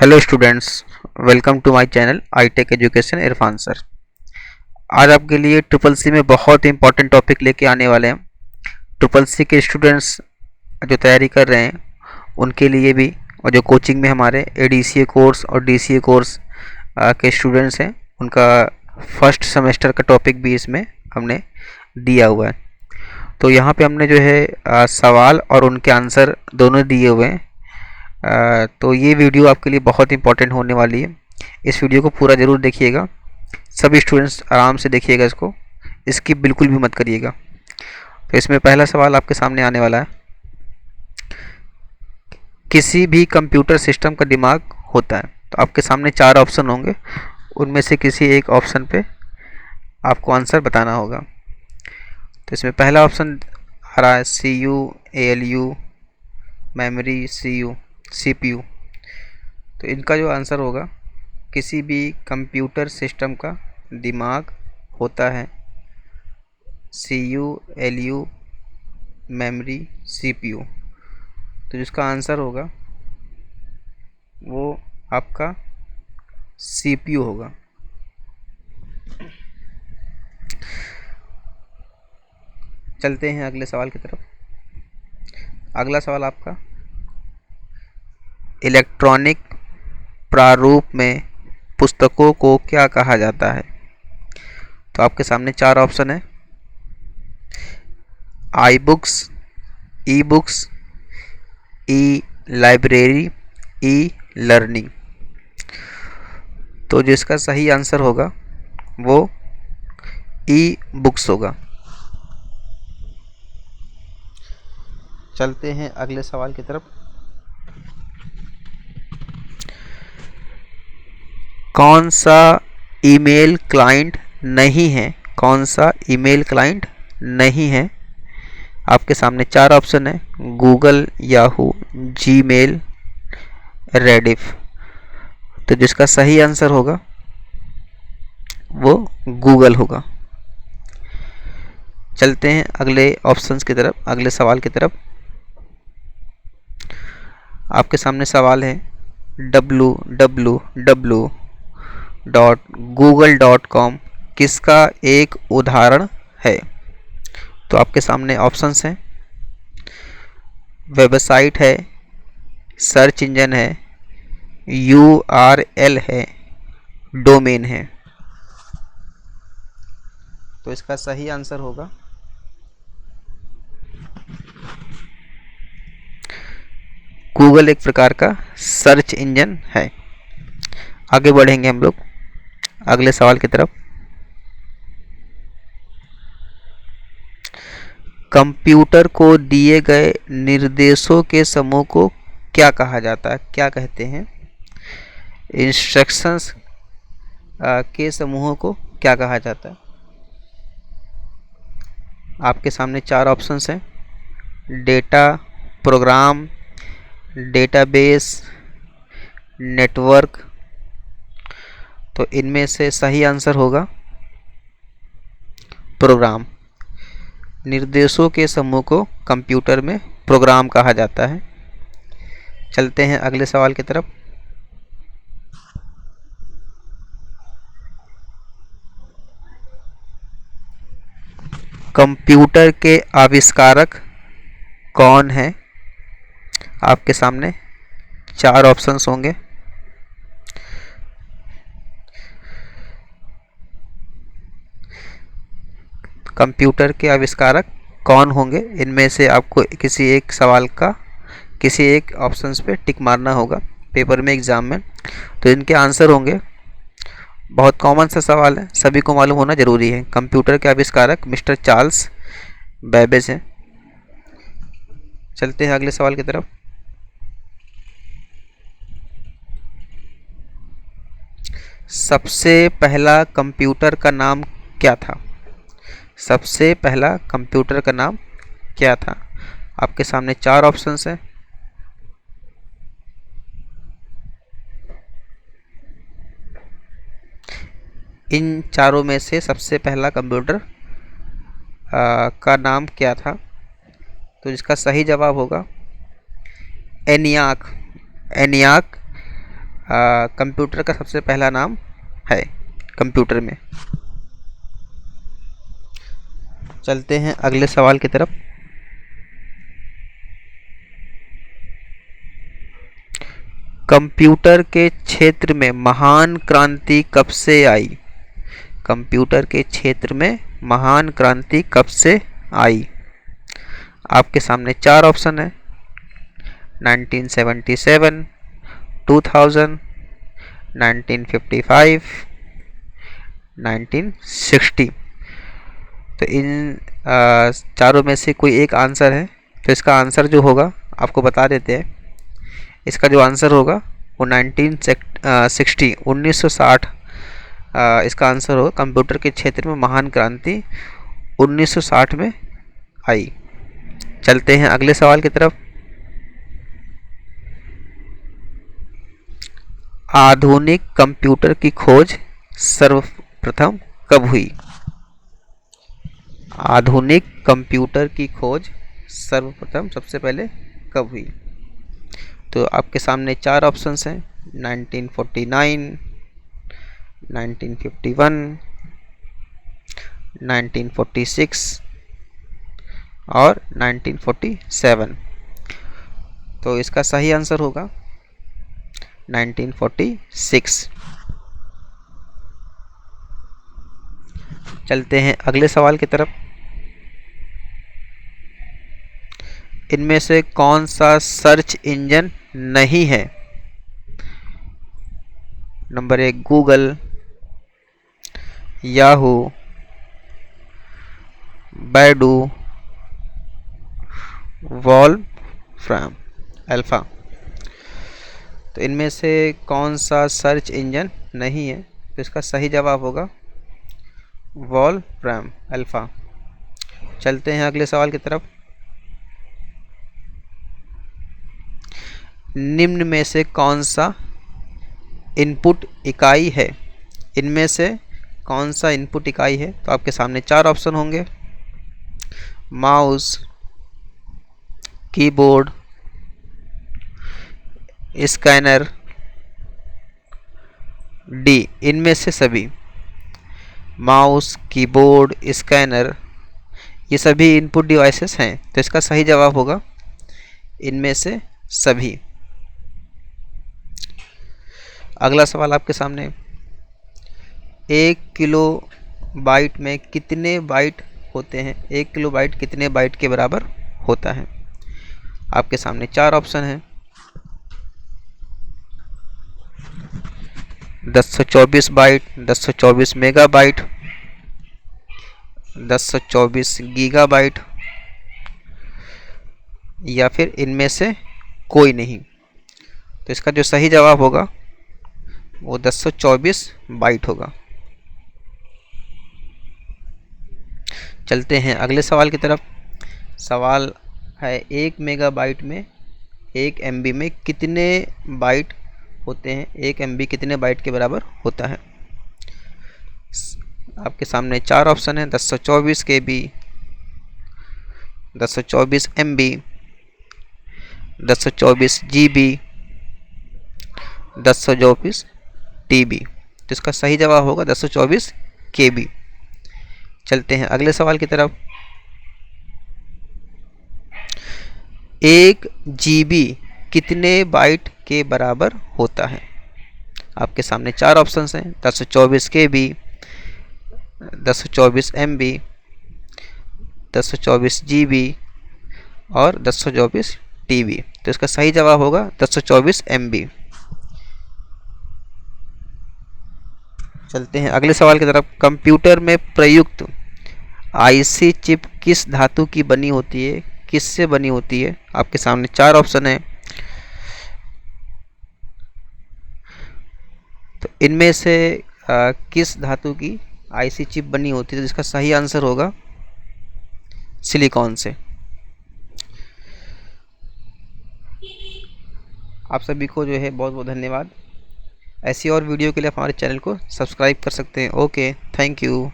Hello students, welcome to my channel I tech education Irfan sir. आज आपके लिए triple C में बहुत इंपॉर्टेंट टॉपिक लेके आने वाले हैं। ट्रिपल सी के स्टूडेंट्स जो तैयारी कर रहे हैं उनके लिए भी, और जो कोचिंग में हमारे एडीसीए कोर्स और डीसीए कोर्स के स्टूडेंट्स हैं उनका फर्स्ट सेमेस्टर का टॉपिक भी इसमें हमने दिया हुआ है। तो यहाँ पे हमने जो है सवाल और उनके आंसर दोनों दिए हुए हैं। तो ये वीडियो आपके लिए बहुत इंपॉर्टेंट होने वाली है। इस वीडियो को पूरा ज़रूर देखिएगा, सभी स्टूडेंट्स आराम से देखिएगा इसको, इसकी बिल्कुल भी मत करिएगा। तो इसमें पहला सवाल आपके सामने आने वाला है। किसी भी कंप्यूटर सिस्टम का दिमाग होता है। तो आपके सामने चार ऑप्शन होंगे, उनमें से किसी एक ऑप्शन पे आपको आंसर बताना होगा। तो इसमें पहला ऑप्शन आ रहा है CPU, ALU, मेमोरी, CPU। तो इनका जो आंसर होगा, किसी भी कंप्यूटर सिस्टम का दिमाग होता है CU, LU, मेमोरी, CPU। तो जिसका आंसर होगा वो आपका CPU होगा। चलते हैं अगले सवाल की तरफ। अगला सवाल आपका, इलेक्ट्रॉनिक प्रारूप में पुस्तकों को क्या कहा जाता है। तो आपके सामने चार ऑप्शन है, I books, e books, e library, e learning. तो जिसका सही आंसर होगा वो ई बुक्स होगा। चलते हैं अगले सवाल की तरफ। कौन सा ईमेल क्लाइंट नहीं है, कौन सा ईमेल क्लाइंट नहीं है। आपके सामने चार ऑप्शन है, गूगल, याहू, जीमेल, रेडिफ। तो जिसका सही आंसर होगा वो गूगल होगा। चलते हैं अगले ऑप्शंस की तरफ, अगले सवाल की तरफ। आपके सामने सवाल है, www.google.com किसका एक उदाहरण है। तो आपके सामने ऑप्शंस हैं, वेबसाइट है, सर्च इंजन है, URL है, डोमेन है। तो इसका सही आंसर होगा गूगल एक प्रकार का सर्च इंजन है। आगे बढ़ेंगे हम लोग अगले सवाल की तरफ। कंप्यूटर को दिए गए निर्देशों के समूह को क्या कहा जाता है, क्या कहते हैं। इंस्ट्रक्शंस के समूहों को क्या कहा जाता है। आपके सामने चार ऑप्शंस हैं, डेटा, प्रोग्राम, डेटाबेस, नेटवर्क। तो इनमें से सही आंसर होगा प्रोग्राम। निर्देशों के समूह को कंप्यूटर में प्रोग्राम कहा जाता है। चलते हैं अगले सवाल की तरफ। कंप्यूटर के आविष्कारक कौन है। आपके सामने चार ऑप्शंस होंगे, कंप्यूटर के आविष्कारक कौन होंगे। इनमें से आपको किसी एक सवाल का, किसी एक ऑप्शंस पे टिक मारना होगा पेपर में, एग्ज़ाम में। तो इनके आंसर होंगे, बहुत कॉमन सा सवाल है, सभी को मालूम होना जरूरी है। कंप्यूटर के आविष्कारक मिस्टर चार्ल्स बेबेज हैं। चलते हैं अगले सवाल की तरफ। सबसे पहला कंप्यूटर का नाम क्या था। सबसे पहला कंप्यूटर का नाम क्या था। आपके सामने चार ऑप्शंस हैं, इन चारों में से सबसे पहला कंप्यूटर का नाम क्या था। तो जिसका सही जवाब होगा एनियाक। एनियाक कंप्यूटर का सबसे पहला नाम है कंप्यूटर में। चलते हैं अगले सवाल की तरफ। कंप्यूटर के क्षेत्र में महान क्रांति कब से आई? कंप्यूटर के क्षेत्र में महान क्रांति कब से आई? आपके सामने चार ऑप्शन है: 1977, 2000, 1955, 1960। तो इन चारों में से कोई एक आंसर है, तो इसका आंसर जो होगा आपको बता देते हैं। इसका जो आंसर होगा वो 1960 1960 इसका आंसर होगा। कंप्यूटर के क्षेत्र में महान क्रांति 1960 में आई। चलते हैं अगले सवाल की तरफ। आधुनिक कंप्यूटर की खोज सर्वप्रथम कब हुई? आधुनिक कंप्यूटर की खोज सर्वप्रथम सबसे पहले कब हुई? तो आपके सामने चार ऑप्शंस हैं: 1949, 1951, 1946 और 1947। तो इसका सही आंसर होगा 1946। चलते हैं अगले सवाल की तरफ। इनमें से कौन सा सर्च इंजन नहीं है? Number 1 Google, Yahoo, Baidu, Wolfram alpha. तो इनमें से कौन सा सर्च इंजन नहीं है? तो इसका सही जवाब होगा वॉल्फ्राम अल्फा। चलते हैं अगले सवाल की तरफ। निम्न में से कौन सा इनपुट इकाई है? इनमें से कौन सा इनपुट इकाई है? तो आपके सामने चार ऑप्शन होंगे: माउस, कीबोर्ड, स्कैनर, डी। इनमें से सभी। माउस, कीबोर्ड, स्कैनर, ये सभी इनपुट डिवाइसेस हैं। तो इसका सही जवाब होगा इनमें से सभी। अगला सवाल आपके सामने। 1 किलो बाइट में कितने बाइट होते हैं? 1 किलो बाइट कितने बाइट के बराबर होता है? आपके सामने चार ऑप्शन हैं: 1024 बाइट, 1024 मेगाबाइट, 1024 गीगाबाइट या फिर इनमें से कोई नहीं। तो इसका जो सही जवाब होगा वो 1024 बाइट होगा। चलते हैं अगले सवाल की तरफ। सवाल है 1 मेगाबाइट में 1 MB में कितने बाइट होते हैं? 1 MB कितने बाइट के बराबर होता है? आपके सामने चार ऑप्शन है: 1024 KB, 1024 MB, 1024 GB, 1024 TB। तो इसका सही जवाब होगा 1024 KB। चलते हैं अगले सवाल की तरफ। 1 GB कितने बाइट के बराबर होता है? आपके सामने चार ऑप्शंस हैं: 1024 KB, 1024 MB, 1024 GB और 1024 TB। तो इसका सही जवाब होगा 1024 MB। चलते हैं अगले सवाल की तरफ। कंप्यूटर में प्रयुक्त IC चिप किस धातु की बनी होती है? किससे बनी होती है? आपके सामने चार ऑप्शन है। तो इनमें से किस धातु की IC चिप बनी होती है? तो इसका सही आंसर होगा सिलिकॉन से। आप सभी को जो है बहुत बहुत धन्यवाद। ऐसी और वीडियो के लिए आप हमारे चैनल को सब्सक्राइब कर सकते हैं। Okay, thank you.